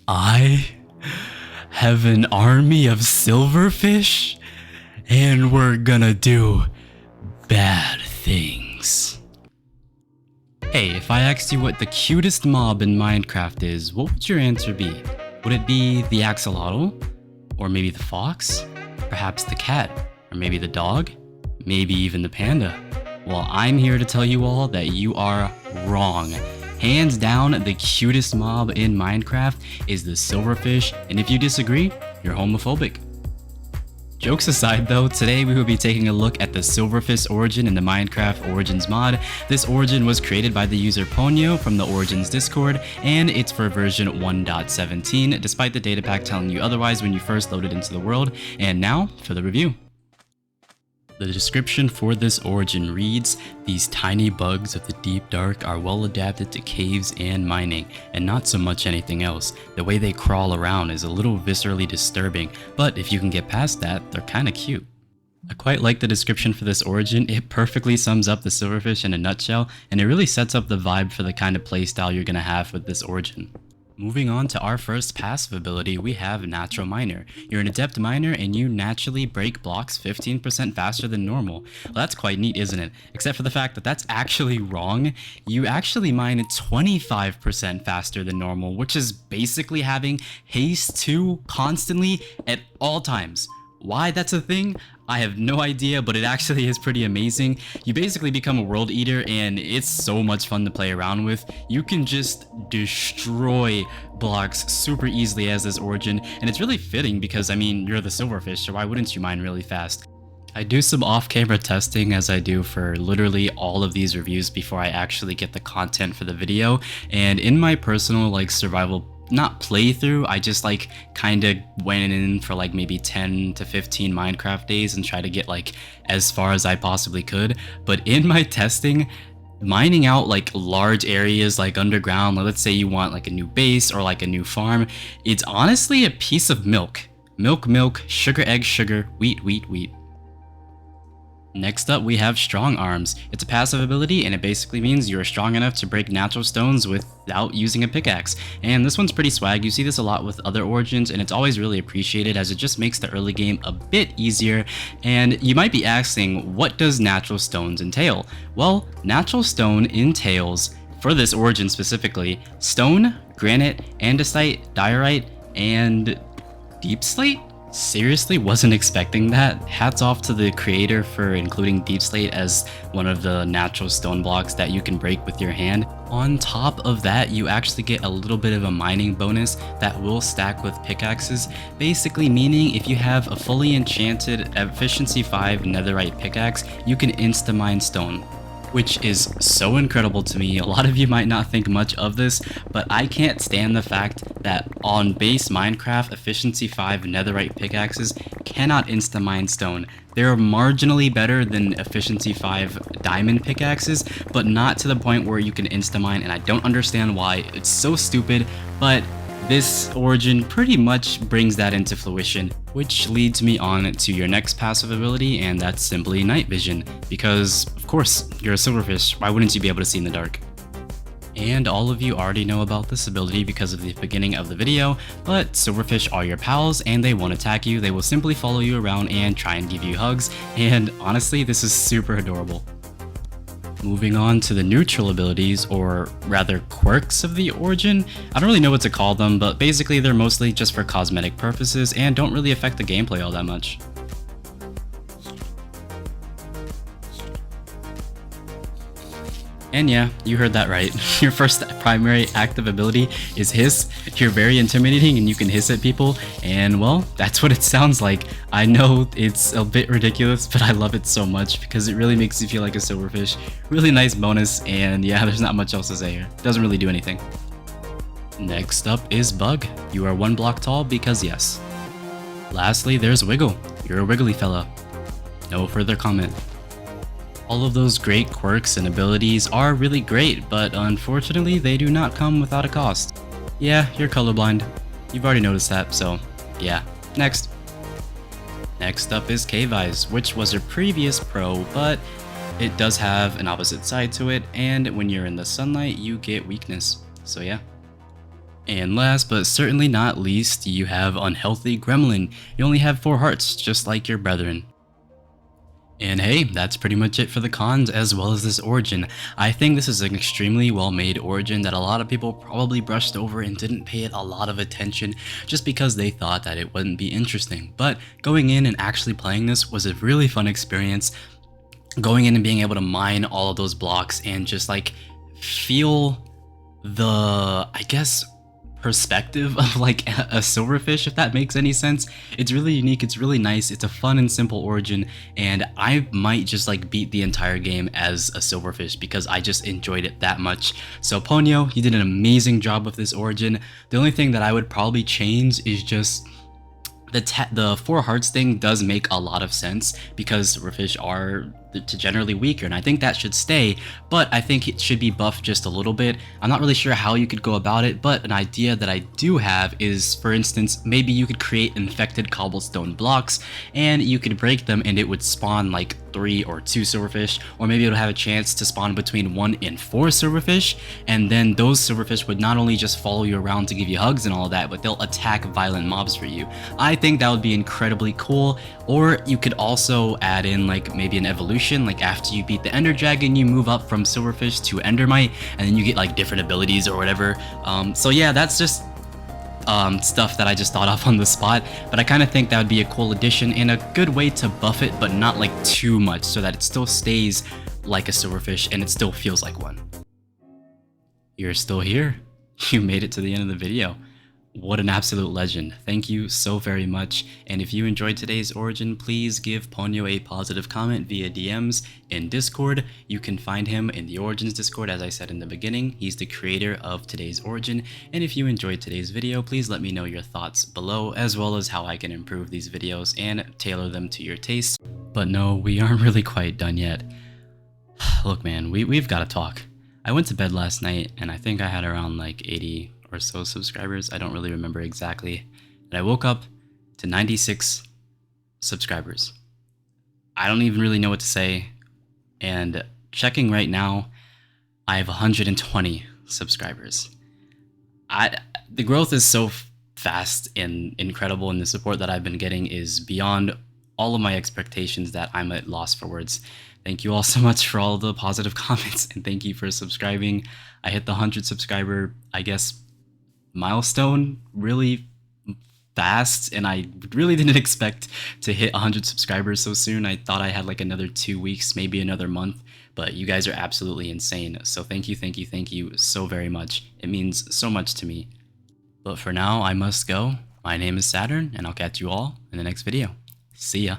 I have an army of silverfish, and we're gonna do bad things. Hey, if I asked you what the cutest mob in Minecraft is, what would your answer be? Would it be the axolotl? Or maybe the fox? Perhaps the cat? Or maybe the dog? Maybe even the panda? Well, I'm here to tell you all that you are wrong. Hands down, the cutest mob in Minecraft is the silverfish, and if you disagree, you're homophobic. Jokes aside though, today we will be taking a look at the silverfish origin in the Minecraft Origins mod. This origin was created by the user Ponyo from the Origins Discord, and it's for version 1.17, despite the data pack telling you otherwise when you first loaded into the world. And now, for the review. The description for this origin reads, "These tiny bugs of the deep dark are well adapted to caves and mining, and not so much anything else. The way they crawl around is a little viscerally disturbing, but if you can get past that, they're kinda cute." I quite like the description for this origin. It perfectly sums up the silverfish in a nutshell, and it really sets up the vibe for the kind of playstyle you're gonna have with this origin. Moving on to our first passive ability, we have Natural Miner. You're an adept miner and you naturally break blocks 15% faster than normal. Well, that's quite neat, isn't it? Except for the fact that that's actually wrong. You actually mine 25% faster than normal, which is basically having haste 2 constantly at all times. Why that's a thing, I have no idea, but it actually is pretty amazing. You basically become a world eater and it's so much fun to play around with. You can just destroy blocks super easily as this origin, and it's really fitting because, I mean, you're the silverfish, so why wouldn't you mine really fast? I do some off-camera testing as I do for literally all of these reviews before I actually get the content for the video, and in my personal survival not playthrough, I just kind of went in for maybe 10 to 15 Minecraft days and try to get as far as I possibly could. But in my testing, mining out large areas underground, let's say you want a new base or a new farm, it's honestly a piece of milk. Milk, sugar, egg, sugar, wheat, wheat, wheat. Next up, we have Strong Arms. It's a passive ability, and it basically means you're strong enough to break natural stones without using a pickaxe. And this one's pretty swag. You see this a lot with other origins, and it's always really appreciated as it just makes the early game a bit easier. And you might be asking, what does natural stones entail? Well, natural stone entails, for this origin specifically, stone, granite, andesite, diorite, and deep slate? Seriously, wasn't expecting that. Hats off to the creator for including deep slate as one of the natural stone blocks that you can break with your hand. On top of that, you actually get a little bit of a mining bonus that will stack with pickaxes, basically meaning if you have a fully enchanted efficiency 5 netherite pickaxe, you can insta-mine stone, which is so incredible to me. A lot of you might not think much of this, but I can't stand the fact that on base Minecraft efficiency 5 netherite pickaxes cannot insta-mine stone. They're marginally better than efficiency 5 diamond pickaxes, but not to the point where you can insta-mine, and I don't understand why. It's so stupid, but this origin pretty much brings that into fruition, which leads me on to your next passive ability, and that's simply night vision, because of course you're a silverfish, why wouldn't you be able to see in the dark? And all of you already know about this ability because of the beginning of the video, but silverfish are your pals and they won't attack you. They will simply follow you around and try and give you hugs, and honestly this is super adorable. Moving on to the neutral abilities, or rather quirks of the origin. I don't really know what to call them, but basically they're mostly just for cosmetic purposes and don't really affect the gameplay all that much. And yeah, you heard that right. Your first primary active ability is Hiss. You're very intimidating and you can hiss at people, and well, that's what it sounds like. I know it's a bit ridiculous, but I love it so much because it really makes you feel like a silverfish. Really nice bonus, and yeah, there's not much else to say here. It doesn't really do anything. Next up is Bug. You are 1 block tall because yes. Lastly, there's Wiggle. You're a wiggly fella. No further comment. All of those great quirks and abilities are really great, but unfortunately they do not come without a cost. Yeah, you're colorblind. You've already noticed that, so yeah. Next. Next up is Cave Eyes, which was a previous pro, but it does have an opposite side to it, and when you're in the sunlight you get weakness, so yeah. And last but certainly not least, you have Unhealthy Gremlin. You only have 4 hearts, just like your brethren. And hey, that's pretty much it for the cons as well as this origin. I think this is an extremely well made origin that a lot of people probably brushed over and didn't pay it a lot of attention just because they thought that it wouldn't be interesting. But going in and actually playing this was a really fun experience. Going in and being able to mine all of those blocks and just like feel the, I guess, perspective of like a silverfish, if that makes any sense. It's really unique, it's really nice, it's a fun and simple origin, and I might just like beat the entire game as a silverfish because I just enjoyed it that much. So Ponyo, you did an amazing job with this origin. The only thing that I would probably change is just the 4 hearts thing does make a lot of sense because silverfish are generally weaker, and I think that should stay, but I think it should be buffed just a little bit. I'm not really sure how you could go about it, but an idea that I do have is, for instance, maybe you could create infected cobblestone blocks and you could break them and it would spawn like 3 or 2 silverfish, or maybe it would have a chance to spawn between 1 and 4 silverfish, and then those silverfish would not only just follow you around to give you hugs and all that, but they'll attack violent mobs for you. I think that would be incredibly cool. Or you could also add in like maybe an evolution, like after you beat the Ender Dragon, you move up from Silverfish to Endermite, and then you get like different abilities or whatever. So yeah, that's just stuff that I just thought of on the spot, but I kind of think that would be a cool addition and a good way to buff it, but not like too much, so that it still stays like a silverfish and it still feels like one. You're still here. You made it to the end of the video. What an absolute legend. Thank you so very much. And if you enjoyed today's origin, please give Ponyo a positive comment via DMs in Discord. You can find him in the Origins Discord, as I said in the beginning. He's the creator of today's origin. And if you enjoyed today's video, please let me know your thoughts below, as well as how I can improve these videos and tailor them to your taste. But no, we aren't really quite done yet. Look man, we've got to talk. I went to bed last night and I think I had around like 80 or so subscribers. I don't really remember exactly. And I woke up to 96 subscribers. I don't even really know what to say. And checking right now, I have 120 subscribers. The growth is so fast and incredible, and the support that I've been getting is beyond all of my expectations that I'm at loss for words. Thank you all so much for all the positive comments, and thank you for subscribing. I hit the 100 subscriber, I guess, milestone really fast, and I really didn't expect to hit 100 subscribers so soon. I thought I had like another 2 weeks, maybe another month, but you guys are absolutely insane. So thank you so very much. It means so much to me. But for now, I must go. My name is Saturn, and I'll catch you all in the next video. See ya.